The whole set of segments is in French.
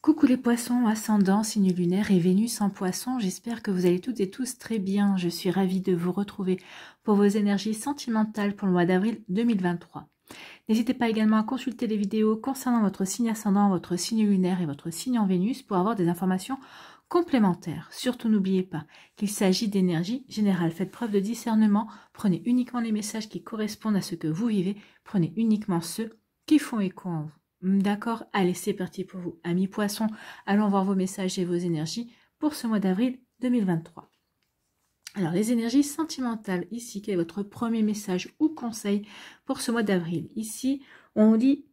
Coucou les poissons, ascendant, signe lunaire et Vénus en poisson, j'espère que vous allez toutes et tous très bien. Je suis ravie de vous retrouver pour vos énergies sentimentales pour le mois d'avril 2023. N'hésitez pas également à consulter les vidéos concernant votre signe ascendant, votre signe lunaire et votre signe en Vénus pour avoir des informations complémentaires. Surtout n'oubliez pas qu'il s'agit d'énergie générale. Faites preuve de discernement, prenez uniquement les messages qui correspondent à ce que vous vivez, prenez uniquement ceux qui font écho en vous. D'accord, allez, c'est parti pour vous, amis poissons. Allons voir vos messages et vos énergies pour ce mois d'avril 2023. Alors, les énergies sentimentales, ici, quel est votre premier message ou conseil pour ce mois d'avril? Ici, on dit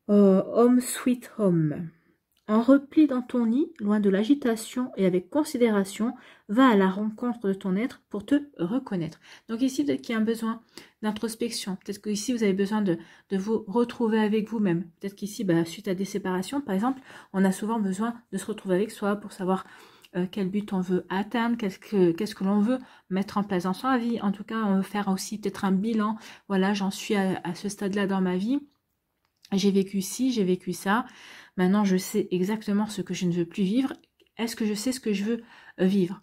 Home Sweet Home. En repli dans ton nid, loin de l'agitation et avec considération, va à la rencontre de ton être pour te reconnaître. Donc ici, peut-être qu'il y a un besoin d'introspection. Peut-être qu'ici, vous avez besoin de vous retrouver avec vous-même. Peut-être qu'ici, suite à des séparations, par exemple, on a souvent besoin de se retrouver avec soi pour savoir quel but on veut atteindre, qu'est-ce que l'on veut mettre en place dans sa vie. En tout cas, on veut faire aussi peut-être un bilan. Voilà, j'en suis à ce stade-là dans ma vie. J'ai vécu ci, j'ai vécu ça. Maintenant, je sais exactement ce que je ne veux plus vivre. Est-ce que je sais ce que je veux vivre?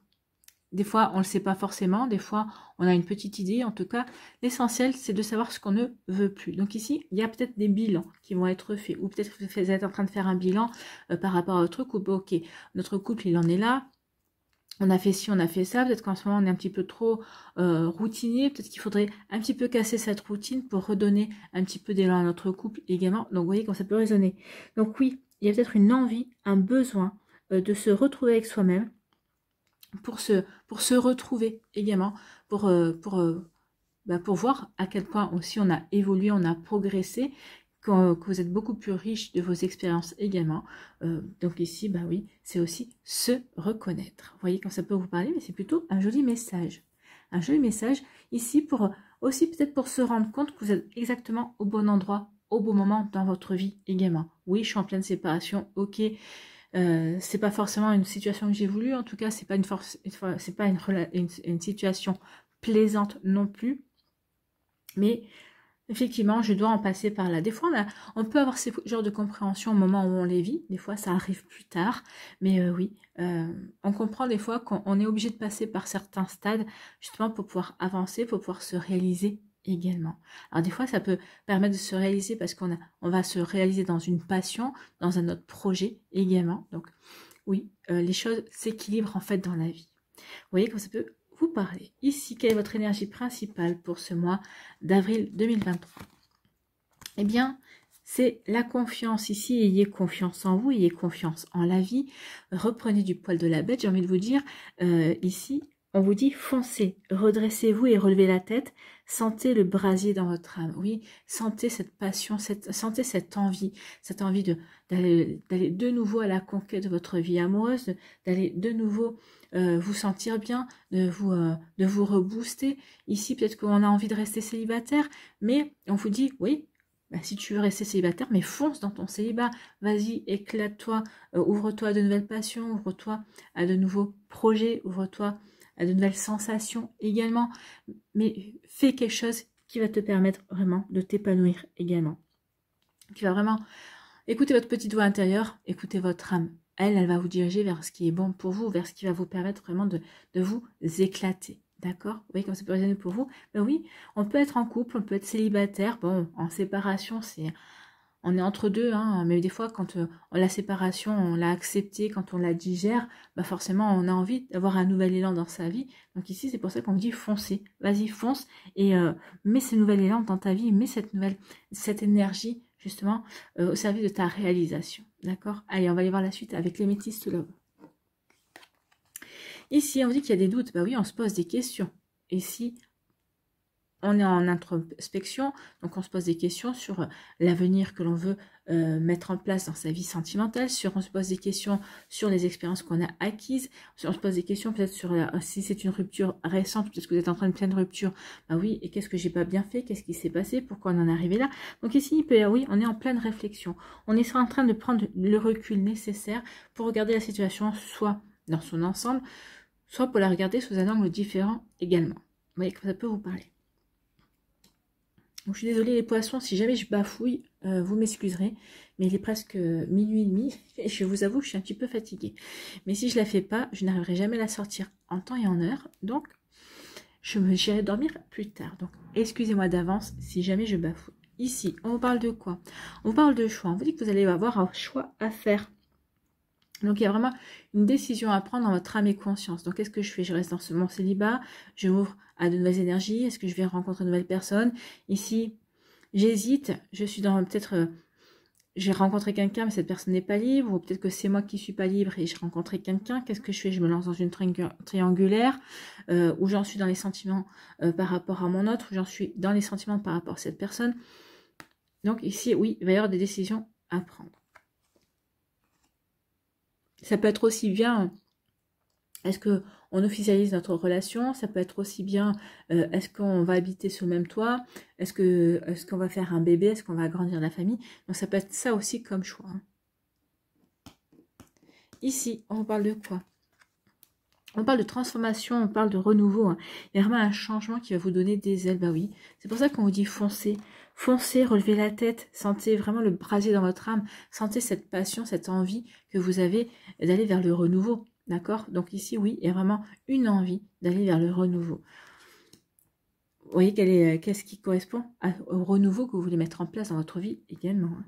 Des fois, on ne le sait pas forcément. Des fois, on a une petite idée. En tout cas, l'essentiel, c'est de savoir ce qu'on ne veut plus. Donc ici, il y a peut-être des bilans qui vont être faits. Ou peut-être que vous êtes en train de faire un bilan par rapport à votre couple. Ok, notre couple, il en est là. On a fait ci, on a fait ça, peut-être qu'en ce moment on est un petit peu trop routinier, peut-être qu'il faudrait un petit peu casser cette routine pour redonner un petit peu d'élan à notre couple également. Donc vous voyez comment ça peut résonner. Donc oui, il y a peut-être une envie, un besoin de se retrouver avec soi-même, pour se retrouver également, pour voir à quel point aussi on a évolué, on a progressé, que vous êtes beaucoup plus riche de vos expériences également. Donc ici, oui, c'est aussi se reconnaître. Vous voyez quand ça peut vous parler, mais c'est plutôt un joli message. Un joli message ici pour aussi peut-être pour se rendre compte que vous êtes exactement au bon endroit, au bon moment dans votre vie également. Oui, je suis en pleine séparation, ok. C'est pas forcément une situation que j'ai voulu, en tout cas, c'est pas une situation plaisante non plus. Mais effectivement, je dois en passer par là. Des fois, on peut avoir ces genres de compréhension au moment où on les vit. Des fois, ça arrive plus tard. Mais oui, on comprend des fois qu'on est obligé de passer par certains stades, justement pour pouvoir avancer, pour pouvoir se réaliser également. Alors des fois, ça peut permettre de se réaliser parce qu'on va se réaliser dans une passion, dans un autre projet également. Donc oui, les choses s'équilibrent en fait dans la vie. Vous voyez comment ça peut vous parler. Ici, quelle est votre énergie principale pour ce mois d'avril 2023? Eh bien, c'est la confiance ici. Ayez confiance en vous, ayez confiance en la vie. Reprenez du poil de la bête, j'ai envie de vous dire. Ici, on vous dit foncez, redressez-vous et relevez la tête. Sentez le brasier dans votre âme. Oui, sentez cette passion, sentez cette envie d'aller de nouveau à la conquête de votre vie amoureuse, d'aller de nouveau vous sentir bien, de vous rebooster. Ici, peut-être qu'on a envie de rester célibataire, mais on vous dit, oui, si tu veux rester célibataire, mais fonce dans ton célibat. Vas-y, éclate-toi, ouvre-toi à de nouvelles passions, ouvre-toi à de nouveaux projets, ouvre-toi à de nouvelles sensations également. Mais fais quelque chose qui va te permettre vraiment de t'épanouir également. Qui va vraiment écouter votre petite voix intérieure, écouter votre âme. Elle va vous diriger vers ce qui est bon pour vous, vers ce qui va vous permettre vraiment de vous éclater. D'accord? Vous voyez comment ça peut résonner pour vous? Ben oui, on peut être en couple, on peut être célibataire. Bon, en séparation, on est entre deux, hein, mais des fois, quand la séparation, on l'a acceptée, quand on la digère, forcément, on a envie d'avoir un nouvel élan dans sa vie. Donc ici, c'est pour ça qu'on vous dit foncez. Vas-y, fonce et mets ce nouvel élan dans ta vie, mets cette énergie justement au service de ta réalisation. D'accord? Allez, on va aller voir la suite avec les métisses love. Ici, on dit qu'il y a des doutes. Oui, on se pose des questions. Et si on est en introspection, donc on se pose des questions sur l'avenir que l'on veut mettre en place dans sa vie sentimentale, on se pose des questions sur les expériences qu'on a acquises, on se pose des questions peut-être sur si c'est une rupture récente, peut-être que vous êtes en train de pleine rupture, oui, et qu'est-ce que j'ai pas bien fait, qu'est-ce qui s'est passé, pourquoi on en est arrivé là. Donc ici, oui, on est en pleine réflexion, on est en train de prendre le recul nécessaire pour regarder la situation soit dans son ensemble, soit pour la regarder sous un angle différent également. Vous voyez que ça peut vous parler. Donc, je suis désolée les poissons, si jamais je bafouille, vous m'excuserez, mais il est presque minuit et demi et je vous avoue que je suis un petit peu fatiguée. Mais si je la fais pas, je n'arriverai jamais à la sortir en temps et en heure. Donc, j'irai dormir plus tard. Donc, excusez-moi d'avance si jamais je bafoue. Ici, on vous parle de quoi? On vous parle de choix. On vous dit que vous allez avoir un choix à faire. Donc, il y a vraiment une décision à prendre dans votre âme et conscience. Donc, qu'est-ce que je fais? Je reste dans mon célibat, je m'ouvre à de nouvelles énergies. Est-ce que je vais rencontrer de nouvelles personnes? Ici, j'hésite. Je suis dans peut-être... j'ai rencontré quelqu'un, mais cette personne n'est pas libre. Ou peut-être que c'est moi qui suis pas libre et j'ai rencontré quelqu'un. Qu'est-ce que je fais? Je me lance dans une triangulaire. Où j'en suis dans les sentiments par rapport à mon autre. Où j'en suis dans les sentiments par rapport à cette personne. Donc, ici, oui, il va y avoir des décisions à prendre. Ça peut être aussi bien, est-ce qu'on officialise notre relation? Ça peut être aussi bien, est-ce qu'on va habiter sous le même toit? Est-ce qu'on va faire un bébé? Est-ce qu'on va agrandir la famille? Donc ça peut être ça aussi comme choix. Ici, on parle de quoi? On parle de transformation, on parle de renouveau. Hein. Il y a vraiment un changement qui va vous donner des ailes. Bah oui, c'est pour ça qu'on vous dit foncez. Foncez, relevez la tête, sentez vraiment le brasier dans votre âme, sentez cette passion, cette envie que vous avez d'aller vers le renouveau, d'accord? Donc ici, oui, il y a vraiment une envie d'aller vers le renouveau. Vous voyez qu'est-ce qui correspond au renouveau que vous voulez mettre en place dans votre vie également. Hein.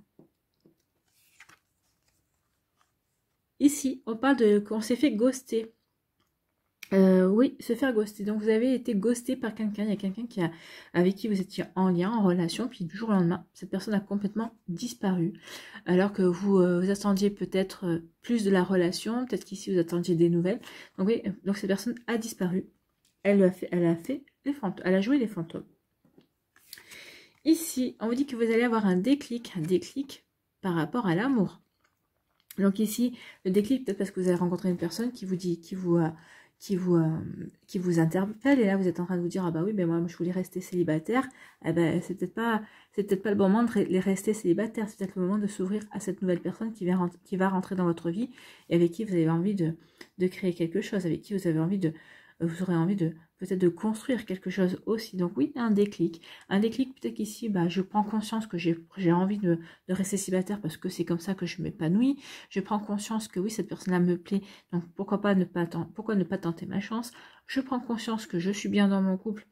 Ici, on parle de qu'on s'est fait ghoster. Oui, se faire ghoster. Donc, vous avez été ghosté par quelqu'un. Il y a quelqu'un avec qui vous étiez en lien, en relation, puis du jour au lendemain, cette personne a complètement disparu. Alors que vous attendiez peut-être plus de la relation, peut-être qu'ici vous attendiez des nouvelles. Donc, oui, donc cette personne a disparu. Elle a joué les fantômes. Ici, on vous dit que vous allez avoir un déclic par rapport à l'amour. Donc ici, le déclic, peut-être parce que vous avez rencontré une personne qui vous interpelle, et là vous êtes en train de vous dire ah bah oui, mais moi je voulais rester célibataire. Eh ben c'est peut-être pas le moment de rester célibataire, c'est peut-être le moment de s'ouvrir à cette nouvelle personne qui va rentrer dans votre vie et avec qui vous avez envie de créer quelque chose, avec qui vous aurez envie de peut-être de construire quelque chose aussi. Donc oui, un déclic peut-être qu'ici bah, je prends conscience que j'ai envie de rester célibataire parce que c'est comme ça que je m'épanouis. Je prends conscience que oui, cette personne-là me plaît, donc pourquoi ne pas tenter ma chance. Je prends conscience que je suis bien dans mon couple,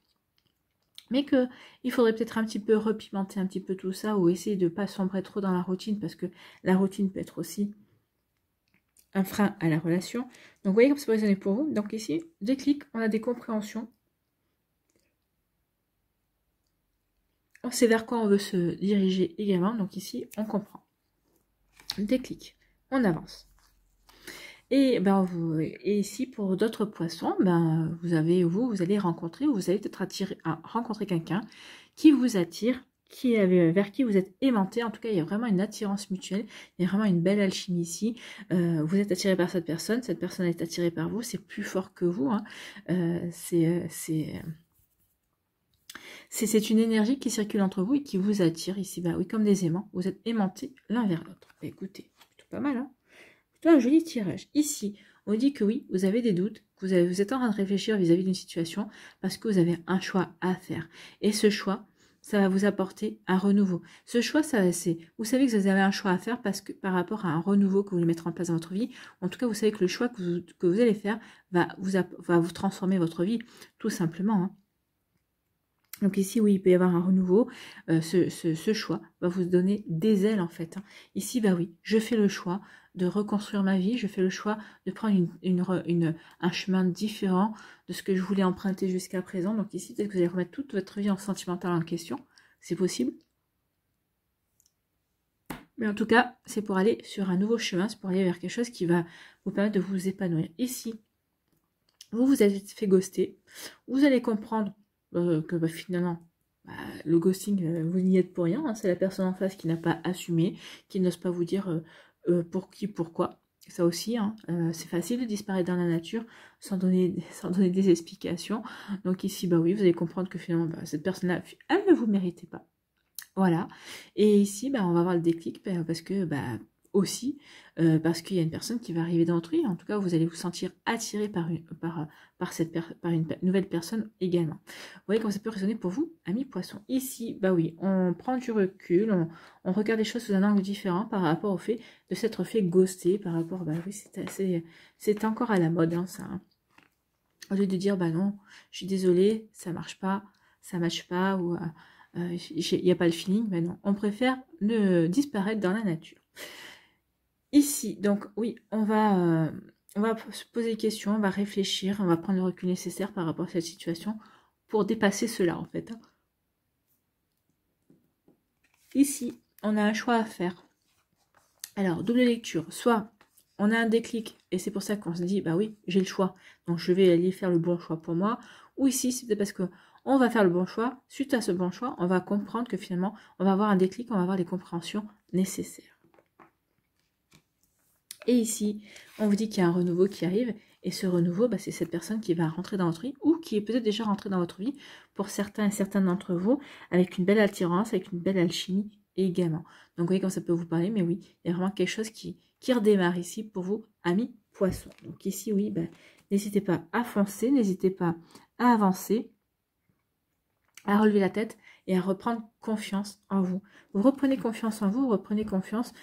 mais que il faudrait peut-être un petit peu repimenter un petit peu tout ça, ou essayer de ne pas sombrer trop dans la routine, parce que la routine peut être aussi un frein à la relation. Donc, vous voyez comme ça peut résonner pour vous. Donc ici, déclic, on a des compréhensions. On sait vers quoi on veut se diriger également. Donc ici, on comprend. Déclic, on avance. Et ici, pour d'autres poissons, vous allez rencontrer, ou vous allez peut-être rencontrer quelqu'un qui vous attire, vers qui vous êtes aimanté. En tout cas, il y a vraiment une attirance mutuelle, il y a vraiment une belle alchimie ici. Vous êtes attiré par cette personne est attirée par vous, c'est plus fort que vous. Hein. C'est une énergie qui circule entre vous et qui vous attire ici. Bah oui, comme des aimants, vous êtes aimantés l'un vers l'autre. Bah, écoutez, plutôt pas mal, hein. Plutôt un joli tirage. Ici, on dit que oui, vous avez des doutes, que vous êtes en train de réfléchir vis-à-vis d'une situation parce que vous avez un choix à faire. Et ce choix, ça va vous apporter un renouveau. Ce choix, vous savez que vous avez un choix à faire parce que par rapport à un renouveau que vous voulez mettre en place dans votre vie, en tout cas, vous savez que le choix que vous allez faire va vous transformer votre vie, tout simplement. Hein. Donc ici, oui, il peut y avoir un renouveau. Ce choix va vous donner des ailes, en fait. Hein. Ici, bah oui, je fais le choix de reconstruire ma vie. Je fais le choix de prendre un chemin différent de ce que je voulais emprunter jusqu'à présent. Donc ici, peut-être que vous allez remettre toute votre vie en sentimentale en question. C'est possible. Mais en tout cas, c'est pour aller sur un nouveau chemin. C'est pour aller vers quelque chose qui va vous permettre de vous épanouir. Ici, vous êtes fait ghoster. Vous allez comprendre que finalement, le ghosting, vous n'y êtes pour rien. Hein, c'est la personne en face qui n'a pas assumé, qui n'ose pas vous dire pour qui, pourquoi. Ça aussi, hein, c'est facile de disparaître dans la nature sans donner des explications. Donc ici, bah oui, vous allez comprendre que finalement, cette personne-là, elle ne vous méritait pas. Voilà. Et ici, on va avoir le déclic parce que aussi, parce qu'il y a une personne qui va arriver dans votre vie. En tout cas, vous allez vous sentir attiré par une nouvelle personne également. Vous voyez comment ça peut résonner pour vous, amis poissons. Ici, bah oui, on prend du recul, on regarde les choses sous un angle différent par rapport au fait de s'être fait ghoster, par rapport, bah oui, c'est encore à la mode, hein, ça. Hein. Au lieu de dire, bah non, je suis désolée, ça marche pas, ça matche pas, ou il n'y a pas le feeling, bah non, on préfère ne disparaître dans la nature. Ici, donc oui, on va se poser des questions, on va réfléchir, on va prendre le recul nécessaire par rapport à cette situation pour dépasser cela en fait. Ici, on a un choix à faire. Alors, double lecture, soit on a un déclic et c'est pour ça qu'on se dit, bah oui, j'ai le choix, donc je vais aller faire le bon choix pour moi, ou ici, c'est parce que on va faire le bon choix, suite à ce bon choix, on va comprendre que finalement, on va avoir un déclic, on va avoir les compréhensions nécessaires. Et ici, on vous dit qu'il y a un renouveau qui arrive, et ce renouveau, bah, c'est cette personne qui va rentrer dans votre vie, ou qui est peut-être déjà rentrée dans votre vie, pour certains et certaines d'entre vous, avec une belle attirance, avec une belle alchimie également. Donc vous voyez comment ça peut vous parler, mais oui, il y a vraiment quelque chose qui redémarre ici pour vous, amis poissons. Donc ici, oui, bah, n'hésitez pas à foncer, n'hésitez pas à avancer, à relever la tête et à reprendre confiance en vous. Vous reprenez confiance en vous, vous reprenez confiance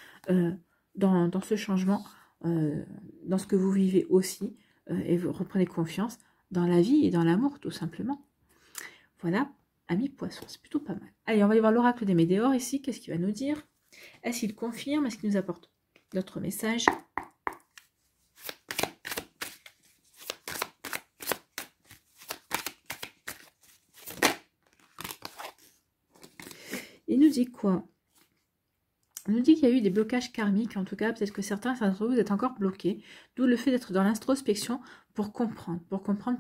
dans ce changement, dans ce que vous vivez aussi, et vous reprenez confiance dans la vie et dans l'amour, tout simplement. Voilà, amis poissons, c'est plutôt pas mal. Allez, on va aller voir l'oracle des météores ici, qu'est-ce qu'il va nous dire? Est-ce qu'il confirme? Est-ce qu'il nous apporte d'autres messages? Il nous dit quoi? Il nous dit qu'il y a eu des blocages karmiques, en tout cas, peut-être que certains d'entre vous êtes encore bloqués, d'où le fait d'être dans l'introspection pour comprendre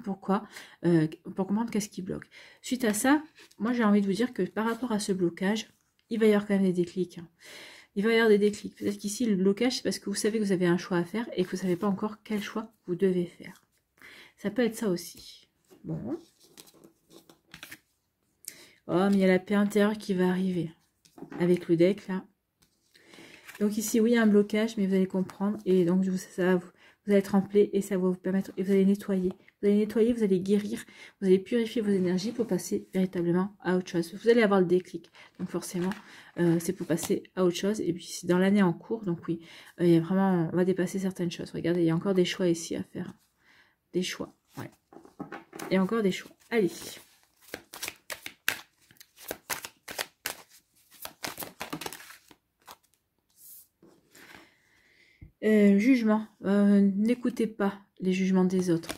pourquoi, pour comprendre qu'est-ce qui bloque. Suite à ça, moi j'ai envie de vous dire que par rapport à ce blocage, il va y avoir quand même des déclics. Hein. Il va y avoir des déclics. Peut-être qu'ici, le blocage, c'est parce que vous savez que vous avez un choix à faire et que vous ne savez pas encore quel choix vous devez faire. Ça peut être ça aussi. Bon. Oh, mais il y a la paix intérieure qui va arriver avec le deck, là. Donc ici, oui, il y a un blocage, mais vous allez comprendre. Et donc, vous allez être rempli et ça va vous permettre... Et vous allez nettoyer. Vous allez nettoyer, vous allez guérir, vous allez purifier vos énergies pour passer véritablement à autre chose. Vous allez avoir le déclic. Donc forcément, c'est pour passer à autre chose. Et puis, c'est dans l'année en cours. Donc oui, il y a vraiment... On va dépasser certaines choses. Regardez, il y a encore des choix ici à faire. Des choix, ouais. Et encore des choix. Allez. Jugement, n'écoutez pas les jugements des autres.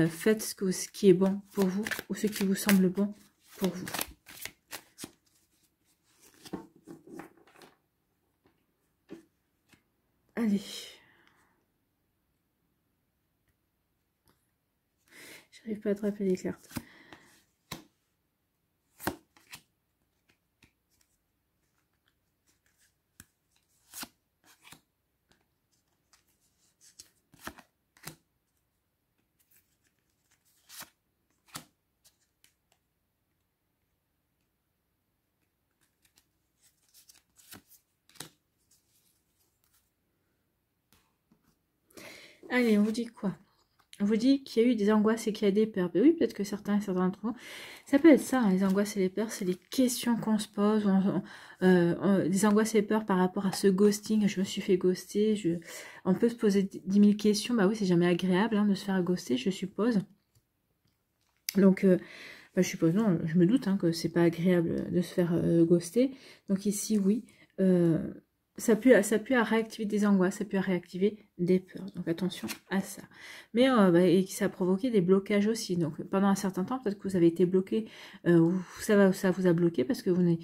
Faites ce qui est bon pour vous ou ce qui vous semble bon pour vous. Allez. J'arrive pas à attraper les cartes. Allez, on vous dit quoi? On vous dit qu'il y a eu des angoisses et qu'il y a des peurs. Ben oui, peut-être que certains d'entre vous, ça peut être ça, hein, les angoisses et les peurs, c'est les questions qu'on se pose, des angoisses et peurs par rapport à ce ghosting, je me suis fait ghoster, on peut se poser 10 000 questions, bah oui, c'est jamais agréable hein, de se faire ghoster, je suppose. Donc, je suppose, non, je me doute hein, que c'est pas agréable de se faire ghoster. Donc ici, oui, ça peut réactiver des angoisses, ça peut réactiver des peurs. Donc attention à ça. Mais et ça a provoqué des blocages aussi. Donc pendant un certain temps, peut-être que vous avez été bloqué, ou ça vous a bloqué parce que vous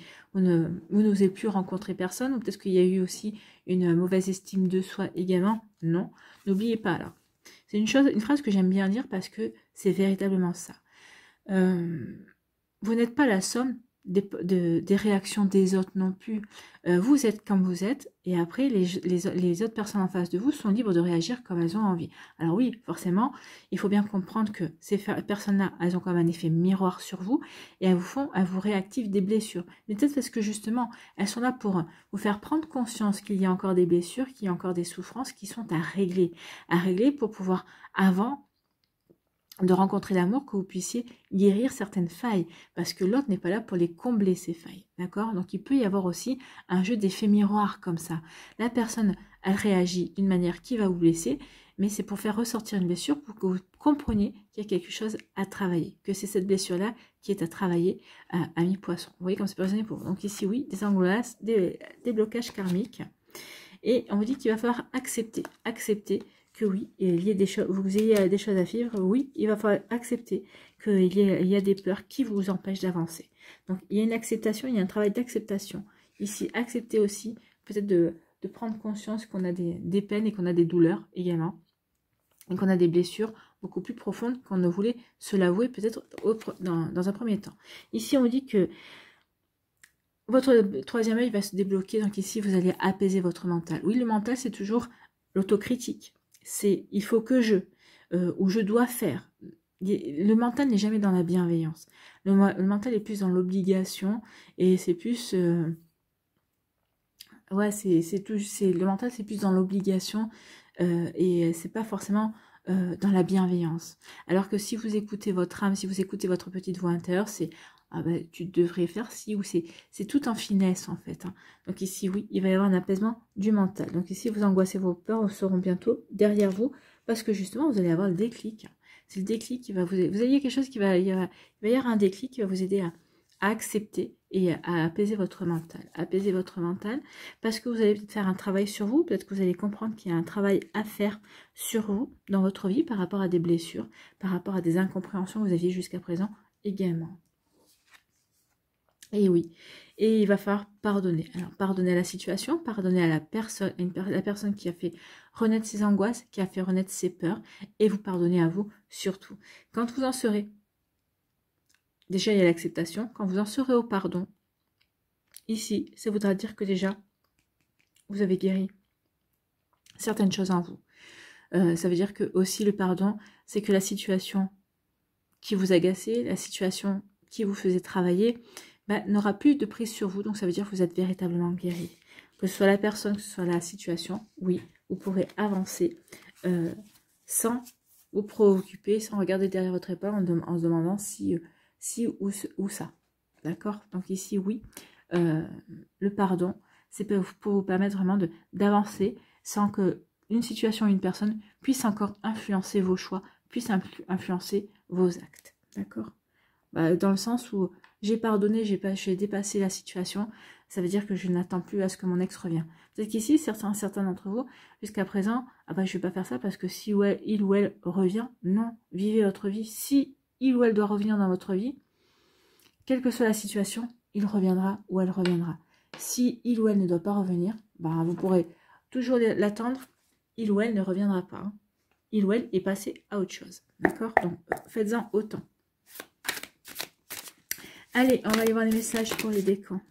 n'osez plus rencontrer personne, ou peut-être qu'il y a eu aussi une mauvaise estime de soi également. Non, n'oubliez pas alors. C'est une phrase que j'aime bien dire parce que c'est véritablement ça. Vous n'êtes pas la somme des réactions des autres non plus. Vous êtes comme vous êtes, et après, les autres personnes en face de vous sont libres de réagir comme elles ont envie. Alors oui, forcément, il faut bien comprendre que ces personnes-là, elles ont comme un effet miroir sur vous, et elles vous réactivent des blessures. Mais peut-être parce que justement, elles sont là pour vous faire prendre conscience qu'il y a encore des blessures, qu'il y a encore des souffrances qui sont à régler pour pouvoir, avant de rencontrer l'amour, que vous puissiez guérir certaines failles, parce que l'autre n'est pas là pour les combler, ces failles, d'accord? Donc il peut y avoir aussi un jeu d'effet miroir comme ça. La personne, elle réagit d'une manière qui va vous blesser, mais c'est pour faire ressortir une blessure, pour que vous compreniez qu'il y a quelque chose à travailler, que c'est cette blessure-là qui est à travailler à mi-poisson. Vous voyez comme c'est pas raisonné pour vous. Donc ici, oui, des angolaces, des blocages karmiques, et on vous dit qu'il va falloir accepter que oui, il y a des choses, vous ayez des choses à vivre, oui, il va falloir accepter qu'il y a des peurs qui vous empêchent d'avancer. Donc, il y a une acceptation, il y a un travail d'acceptation. Ici, accepter aussi, peut-être de prendre conscience qu'on a des peines et qu'on a des douleurs également, et qu'on a des blessures beaucoup plus profondes qu'on ne voulait se l'avouer peut-être dans un premier temps. Ici, on dit que votre troisième œil va se débloquer, donc ici, vous allez apaiser votre mental. Oui, le mental, c'est toujours l'autocritique. C'est « il faut que je » ou « je dois faire ». Le mental n'est jamais dans la bienveillance. Le mental est plus dans l'obligation, et c'est plus... ouais, le mental, c'est plus dans l'obligation, et c'est pas forcément dans la bienveillance. Alors que si vous écoutez votre âme, si vous écoutez votre petite voix intérieure, c'est ah ben, tu devrais faire ci, ou c'est tout en finesse en fait. Hein. Donc ici, oui, il va y avoir un apaisement du mental. Donc ici, vous angoissez vos peurs, seront bientôt derrière vous, parce que justement, vous allez avoir le déclic. C'est le déclic qui va vous ayez quelque chose qui va, il va y avoir un déclic qui va vous aider à accepter et à apaiser votre mental. Apaiser votre mental, parce que vous allez peut-être faire un travail sur vous, peut-être que vous allez comprendre qu'il y a un travail à faire sur vous, dans votre vie, par rapport à des blessures, par rapport à des incompréhensions que vous aviez jusqu'à présent également. Et oui, et il va falloir pardonner. Alors, pardonner à la situation, pardonner à la personne qui a fait renaître ses angoisses, qui a fait renaître ses peurs, et vous pardonner à vous surtout. Quand vous en serez, déjà il y a l'acceptation, quand vous en serez au pardon, ici, ça voudra dire que déjà, vous avez guéri certaines choses en vous. Ça veut dire que aussi le pardon, c'est que la situation qui vous agaçait, la situation qui vous faisait travailler, n'aura plus de prise sur vous, donc ça veut dire que vous êtes véritablement guéri. Que ce soit la personne, que ce soit la situation, oui, vous pourrez avancer sans vous préoccuper, sans regarder derrière votre épaule en se demandant si ou ça. D'accord? Donc ici, oui, le pardon, c'est pour vous permettre vraiment d'avancer sans que une situation ou une personne puisse encore influencer vos choix, puisse influencer vos actes. D'accord? Dans le sens où j'ai pardonné, j'ai dépassé la situation, ça veut dire que je n'attends plus à ce que mon ex revienne. Peut-être qu'ici, certains d'entre vous, jusqu'à présent, je ne vais pas faire ça parce que si il ou elle revient, non, vivez votre vie. Si il ou elle doit revenir dans votre vie, quelle que soit la situation, il reviendra ou elle reviendra. Si il ou elle ne doit pas revenir, vous pourrez toujours l'attendre, il ou elle ne reviendra pas. Hein. Il ou elle est passé à autre chose. D'accord? Donc, faites-en autant. Allez, on va aller voir les messages pour les décans.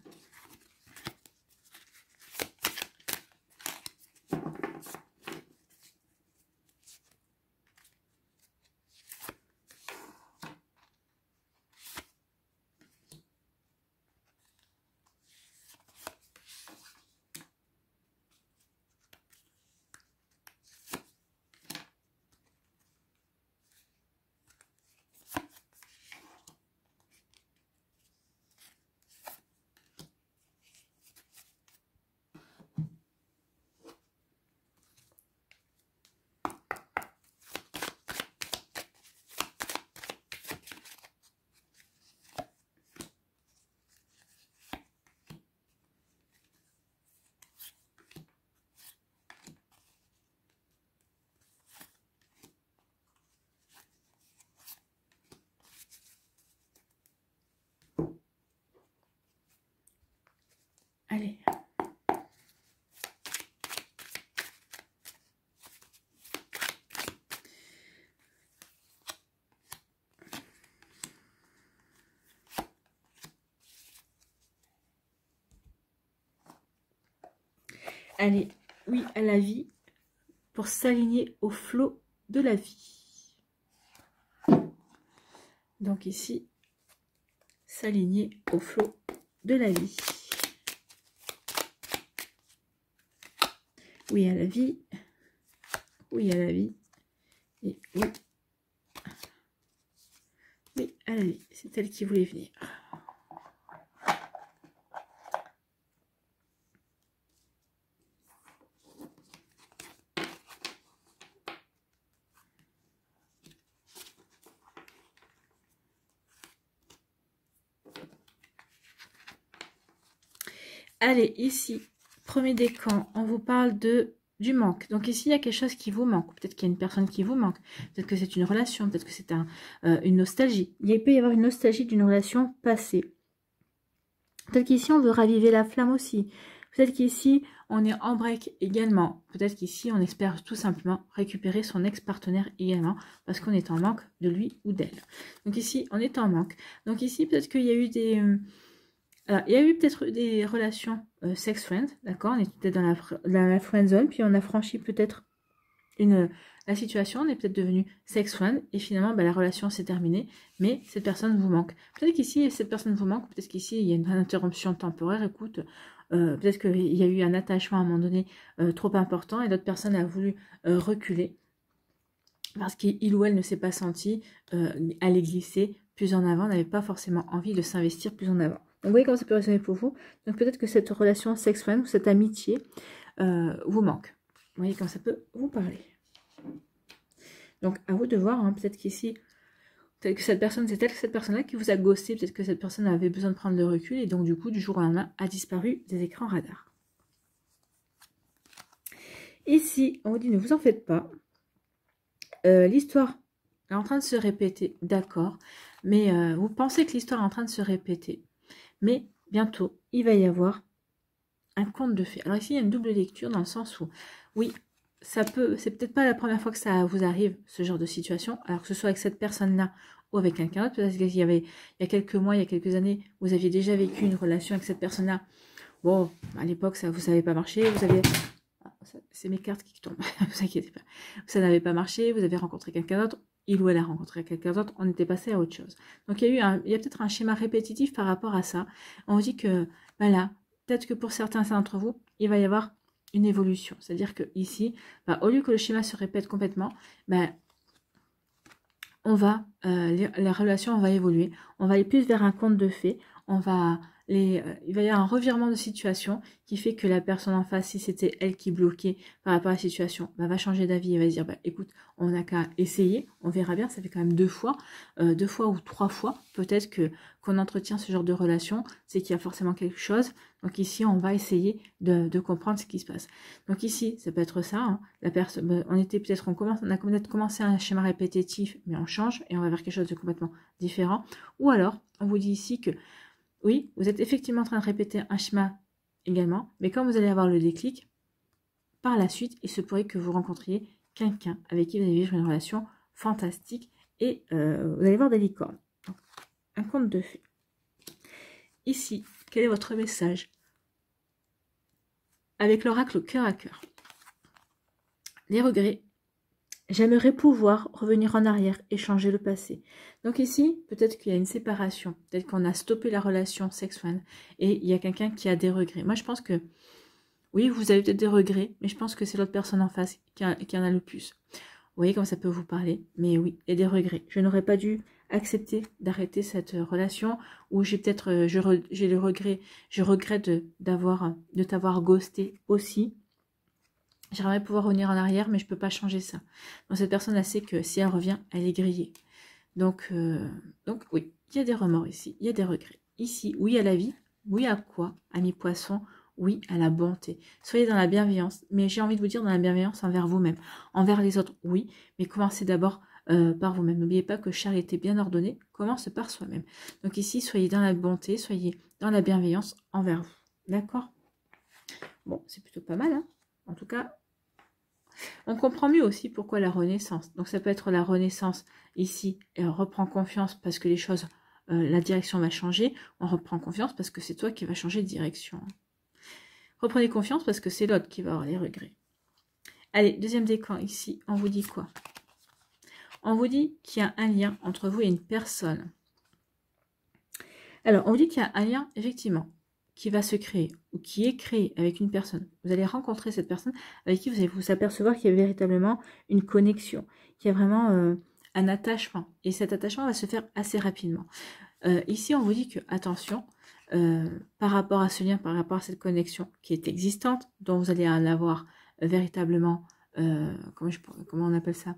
Allez, oui à la vie pour s'aligner au flot de la vie. Donc ici, s'aligner au flot de la vie. Oui à la vie. Oui à la vie. Et oui. Oui à la vie. C'est elle qui voulait venir. Allez, ici, premier décan, on vous parle du manque. Donc ici, il y a quelque chose qui vous manque. Peut-être qu'il y a une personne qui vous manque. Peut-être que c'est une relation. Peut-être que c'est une nostalgie. Il peut y avoir une nostalgie d'une relation passée. Peut-être qu'ici, on veut raviver la flamme aussi. Peut-être qu'ici, on est en break également. Peut-être qu'ici, on espère tout simplement récupérer son ex-partenaire également. Parce qu'on est en manque de lui ou d'elle. Donc ici, on est en manque. Donc ici, peut-être qu'il y a eu des... Alors, il y a eu peut-être des relations sex-friend, d'accord? On est peut-être dans la friend zone, puis on a franchi peut-être la situation, on est peut-être devenu sex-friend, et finalement, la relation s'est terminée, mais cette personne vous manque. Peut-être qu'ici, cette personne vous manque, peut-être qu'ici, il y a une interruption temporaire, écoute, peut-être qu'il y a eu un attachement à un moment donné trop important, et l'autre personne a voulu reculer, parce qu'il ou elle ne s'est pas senti aller glisser plus en avant, n'avait pas forcément envie de s'investir plus en avant. Donc, vous voyez comment ça peut résonner pour vous. Donc, peut-être que cette relation sex-friend ou cette amitié vous manque. Vous voyez comment ça peut vous parler. Donc, à vous de voir. Hein, peut-être qu'ici, peut-être que cette personne, c'est cette personne-là qui vous a ghosté. Peut-être que cette personne avait besoin de prendre le recul. Et donc, du coup, du jour au lendemain, a disparu des écrans radars. Ici, on vous dit, ne vous en faites pas. L'histoire est en train de se répéter. D'accord. Mais vous pensez que l'histoire est en train de se répéter. Mais bientôt, il va y avoir un conte de fées. Alors ici, il y a une double lecture dans le sens où, oui, ça peut, c'est peut-être pas la première fois que ça vous arrive, ce genre de situation, alors que ce soit avec cette personne-là ou avec quelqu'un d'autre. Peut-être qu'il y avait, il y a quelques mois, il y a quelques années, vous aviez déjà vécu une relation avec cette personne-là. Bon, à l'époque, ça vous n'avez pas marché, vous avez... C'est mes cartes qui tombent, ne vous inquiétez pas. Ça n'avait pas marché, vous avez rencontré quelqu'un d'autre, il ou elle a rencontré quelqu'un d'autre, on était passé à autre chose. Donc il y a peut-être un schéma répétitif par rapport à ça. On dit que, là, peut-être que pour certains d'entre vous, il va y avoir une évolution. C'est-à-dire que ici, au lieu que le schéma se répète complètement, on va, la relation va évoluer. On va aller plus vers un conte de fées. Il va y avoir un revirement de situation qui fait que la personne en face, si c'était elle qui bloquait par rapport à la situation, va changer d'avis et va se dire, écoute, on n'a qu'à essayer, on verra bien, ça fait quand même 2 fois ou 3 fois, peut-être qu'on entretient ce genre de relation, c'est qu'il y a forcément quelque chose. Donc ici, on va essayer de comprendre ce qui se passe. Donc ici, ça peut être ça, hein, la personne, on a peut-être commencé un schéma répétitif, mais on change et on va vers quelque chose de complètement différent. Ou alors, on vous dit ici que oui, vous êtes effectivement en train de répéter un schéma également, mais quand vous allez avoir le déclic, par la suite, il se pourrait que vous rencontriez quelqu'un avec qui vous allez vivre une relation fantastique et vous allez voir des licornes. Donc, un conte de fées. Ici, quel est votre message? Avec l'oracle cœur à cœur. Les regrets. J'aimerais pouvoir revenir en arrière et changer le passé. Donc ici, peut-être qu'il y a une séparation. Peut-être qu'on a stoppé la relation sex-friend et il y a quelqu'un qui a des regrets. Moi, je pense que, oui, vous avez peut-être des regrets, mais je pense que c'est l'autre personne en face qui en a le plus. Vous voyez comme ça peut vous parler. Mais oui, il y a des regrets. Je n'aurais pas dû accepter d'arrêter cette relation ou j'ai peut-être, j'ai le regret, je regrette de t'avoir ghosté aussi. J'aimerais pouvoir revenir en arrière, mais je ne peux pas changer ça. Donc cette personne, elle sait que si elle revient, elle est grillée. Donc oui, il y a des remords ici, il y a des regrets. Ici, oui à la vie, oui à quoi? Amis poissons, oui à la bonté. Soyez dans la bienveillance, mais j'ai envie de vous dire dans la bienveillance envers vous-même. Envers les autres, oui, mais commencez d'abord par vous-même. N'oubliez pas que charité bien ordonnée commence par soi-même. Donc ici, soyez dans la bonté, soyez dans la bienveillance envers vous. D'accord? Bon, c'est plutôt pas mal, hein? En tout cas, on comprend mieux aussi pourquoi la renaissance. Donc ça peut être la renaissance ici, et on reprend confiance parce que les choses, la direction va changer. On reprend confiance parce que c'est toi qui vas changer de direction. reprenez confiance parce que c'est l'autre qui va avoir les regrets. Allez, deuxième décan, ici, on vous dit quoi? On vous dit qu'il y a un lien entre vous et une personne. Alors, on vous dit qu'il y a un lien, effectivement, qui va se créer ou qui est créé avec une personne. Vous allez rencontrer cette personne avec qui vous allez vous apercevoir qu'il y a véritablement une connexion, qu'il y a vraiment un attachement. Et cet attachement va se faire assez rapidement. Ici, on vous dit que, attention, par rapport à ce lien, par rapport à cette connexion qui est existante, dont vous allez en avoir véritablement, comment on appelle ça,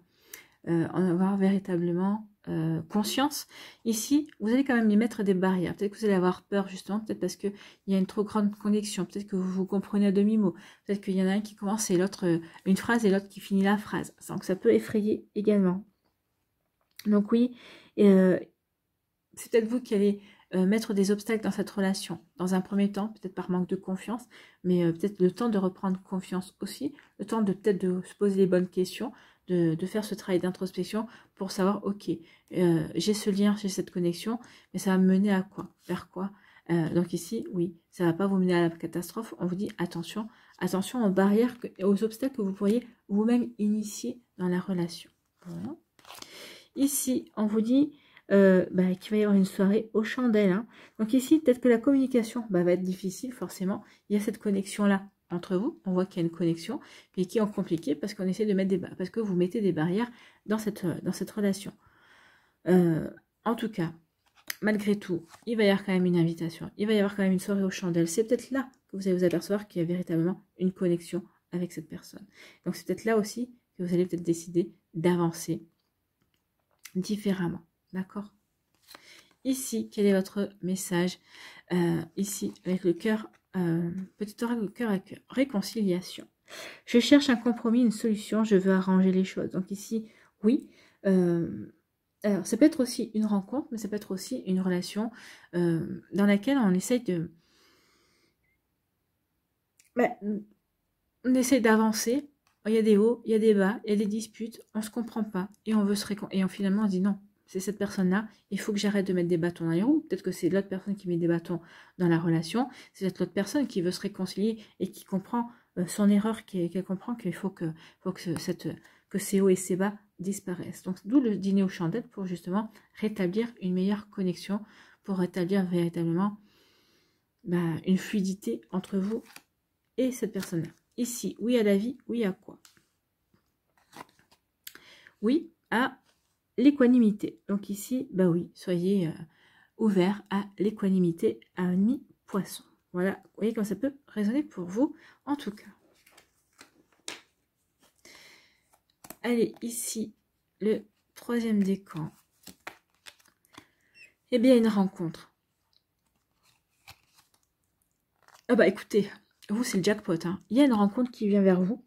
en avoir véritablement conscience. Ici, vous allez quand même y mettre des barrières. Peut-être que vous allez avoir peur, justement, peut-être parce qu'il y a une trop grande connexion, peut-être que vous vous comprenez à demi-mot, peut-être qu'il y en a un qui commence et l'autre une phrase et l'autre qui finit la phrase. Donc ça peut effrayer également. Donc oui, c'est peut-être vous qui allez mettre des obstacles dans cette relation. Dans un premier temps, peut-être par manque de confiance, mais peut-être le temps de reprendre confiance aussi, le temps de peut-être de se poser les bonnes questions, de faire ce travail d'introspection pour savoir, ok, j'ai ce lien, j'ai cette connexion, mais ça va me mener à quoi? Vers quoi? Donc ici, oui, ça ne va pas vous mener à la catastrophe. On vous dit attention, attention aux barrières, aux obstacles que vous pourriez vous-même initier dans la relation. Voilà. Ici, on vous dit qu'il va y avoir une soirée aux chandelles. Hein. Donc ici, peut-être que la communication va être difficile, forcément. Il y a cette connexion-là entre vous. On voit qu'il y a une connexion, mais qui est compliquée parce qu'on essaie de mettre parce que vous mettez des barrières dans cette relation. En tout cas, malgré tout, il va y avoir quand même une invitation. Il va y avoir quand même une soirée aux chandelles. C'est peut-être là que vous allez vous apercevoir qu'il y a véritablement une connexion avec cette personne. Donc c'est peut-être là aussi que vous allez peut-être décider d'avancer différemment. D'accord? Ici, quel est votre message? Ici, avec le cœur, petit oracle cœur à cœur. Réconciliation. Je cherche un compromis, une solution, je veux arranger les choses. Donc ici, oui. Alors, ça peut être aussi une rencontre, mais ça peut être aussi une relation dans laquelle on essaye de... on essaye d'avancer. Il y a des hauts, il y a des bas, il y a des disputes, on ne se comprend pas et on veut se et finalement on se dit non, c'est cette personne-là, il faut que j'arrête de mettre des bâtons dans les roues. Peut-être que c'est l'autre personne qui met des bâtons dans la relation, c'est peut-être l'autre personne qui veut se réconcilier et qui comprend son erreur, qu'elle comprend qu'il faut que ces hauts et ces bas disparaissent. Donc d'où le dîner aux chandelles pour justement rétablir une meilleure connexion, pour rétablir véritablement une fluidité entre vous et cette personne-là. Ici, oui à la vie, oui à quoi? Oui à l'équanimité. Donc ici, oui, soyez ouverts à l'équanimité à un mi-poisson. Voilà, vous voyez comme ça peut résonner pour vous, en tout cas. Allez, ici, le troisième décan. Eh bien, une rencontre. Ah bah écoutez, vous c'est le jackpot. Hein. Il y a une rencontre qui vient vers vous.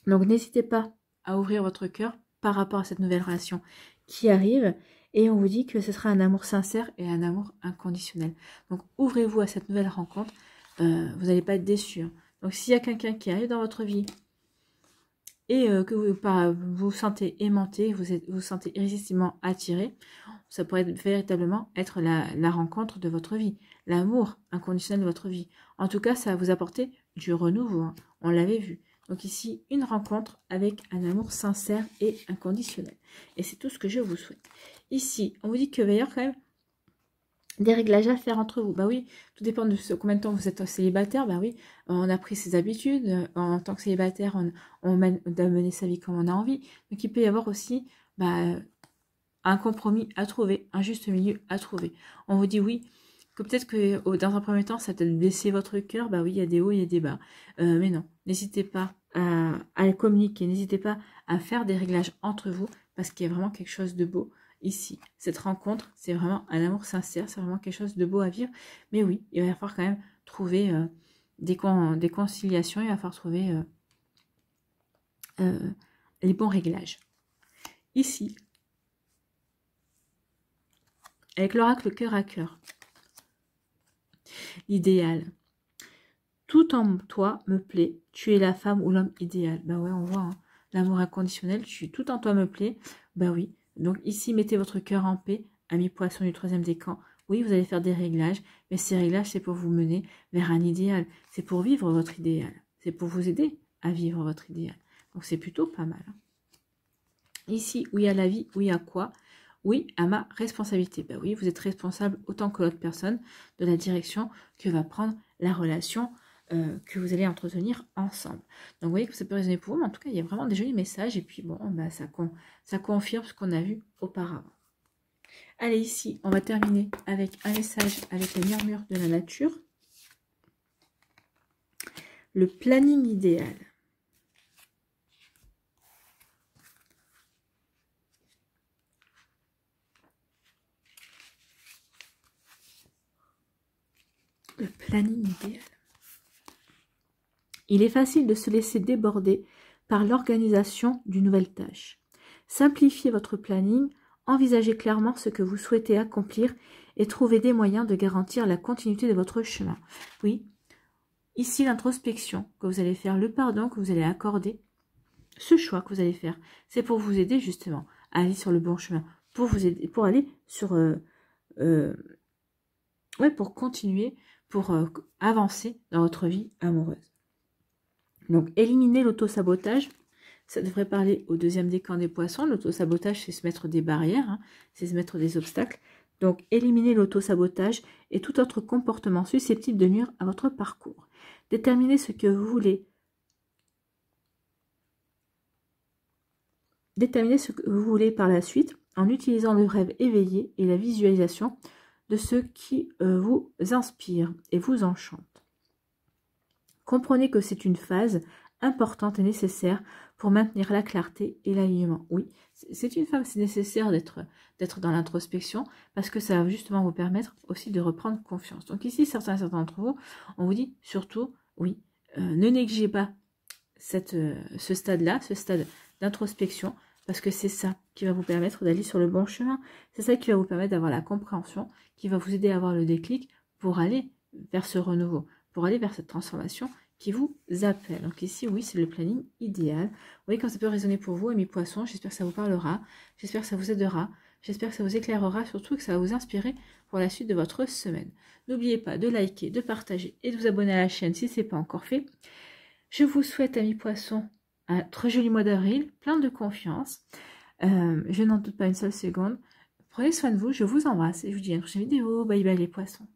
Donc n'hésitez pas à ouvrir votre cœur par rapport à cette nouvelle relation qui arrive. Et on vous dit que ce sera un amour sincère et un amour inconditionnel. Donc ouvrez-vous à cette nouvelle rencontre. Vous n'allez pas être déçus. Hein. Donc s'il y a quelqu'un qui arrive dans votre vie et que vous vous sentez aimanté, vous vous sentez irrésistiblement attiré, ça pourrait véritablement être la rencontre de votre vie, l'amour inconditionnel de votre vie. En tout cas, ça va vous apporter du renouveau, hein. On l'avait vu. Donc ici, une rencontre avec un amour sincère et inconditionnel. Et c'est tout ce que je vous souhaite. Ici, on vous dit qu'il va y avoir quand même des réglages à faire entre vous. Bah oui, tout dépend de combien de temps vous êtes célibataire. Bah oui, on a pris ses habitudes. En tant que célibataire, on doit mener sa vie comme on a envie. Donc il peut y avoir aussi un compromis à trouver, un juste milieu à trouver. On vous dit oui, que peut-être que dans un premier temps, ça peut-être blesser votre cœur. Bah oui, il y a des hauts, il y a des bas. Mais non, n'hésitez pas à le communiquer. N'hésitez pas à faire des réglages entre vous parce qu'il y a vraiment quelque chose de beau. Ici, cette rencontre, c'est vraiment un amour sincère, c'est vraiment quelque chose de beau à vivre. Mais oui, il va falloir quand même trouver des conciliations, il va falloir trouver les bons réglages. Ici, avec l'oracle cœur à cœur, l'idéal. Tout en toi me plaît, tu es la femme ou l'homme idéal. Bah ouais, on voit, hein, l'amour inconditionnel, tout en toi me plaît. Bah oui. Donc ici, mettez votre cœur en paix, ami poisson du troisième décan. Oui, vous allez faire des réglages, mais ces réglages, c'est pour vous mener vers un idéal. C'est pour vivre votre idéal. C'est pour vous aider à vivre votre idéal. Donc, c'est plutôt pas mal. Ici, oui à la vie, oui à quoi? Oui à ma responsabilité. Ben oui, vous êtes responsable autant que l'autre personne de la direction que va prendre la relation que vous allez entretenir ensemble. Donc, vous voyez que ça peut résonner pour vous, mais en tout cas, il y a vraiment des jolis messages. Et puis, bon, ben, ça confirme ce qu'on a vu auparavant. Allez, ici, on va terminer avec un message avec les murmures de la nature. Le planning idéal. Le planning idéal. Il est facile de se laisser déborder par l'organisation d'une nouvelle tâche. Simplifiez votre planning, envisagez clairement ce que vous souhaitez accomplir et trouvez des moyens de garantir la continuité de votre chemin. Oui, ici l'introspection que vous allez faire, le pardon que vous allez accorder, ce choix que vous allez faire, c'est pour vous aider justement à aller sur le bon chemin, pour vous aider, pour aller sur, pour continuer, pour avancer dans votre vie amoureuse. Donc, éliminer l'auto-sabotage, ça devrait parler au deuxième décan des poissons. L'auto-sabotage, c'est se mettre des barrières, hein, c'est se mettre des obstacles. Donc, éliminer l'auto-sabotage et tout autre comportement susceptible de nuire à votre parcours. Déterminez ce que vous voulez. Déterminez ce que vous voulez par la suite en utilisant le rêve éveillé et la visualisation de ce qui vous inspire et vous enchante. Comprenez que c'est une phase importante et nécessaire pour maintenir la clarté et l'alignement. Oui, c'est une phase nécessaire d'être dans l'introspection parce que ça va justement vous permettre aussi de reprendre confiance. Donc ici, certains d'entre vous, on vous dit surtout, oui, ne négligez pas ce stade-là, ce stade d'introspection, parce que c'est ça qui va vous permettre d'aller sur le bon chemin. C'est ça qui va vous permettre d'avoir la compréhension, qui va vous aider à avoir le déclic pour aller vers ce renouveau, pour aller vers cette transformation qui vous appelle. Donc ici, oui, c'est le planning idéal. Vous voyez comme ça peut résonner pour vous, amis poissons. J'espère que ça vous parlera. J'espère que ça vous aidera. J'espère que ça vous éclairera, surtout que ça va vous inspirer pour la suite de votre semaine. N'oubliez pas de liker, de partager et de vous abonner à la chaîne si ce n'est pas encore fait. Je vous souhaite, amis poissons, un très joli mois d'avril, plein de confiance. Je n'en doute pas une seule seconde. Prenez soin de vous, je vous embrasse et je vous dis à une prochaine vidéo. Bye bye les poissons.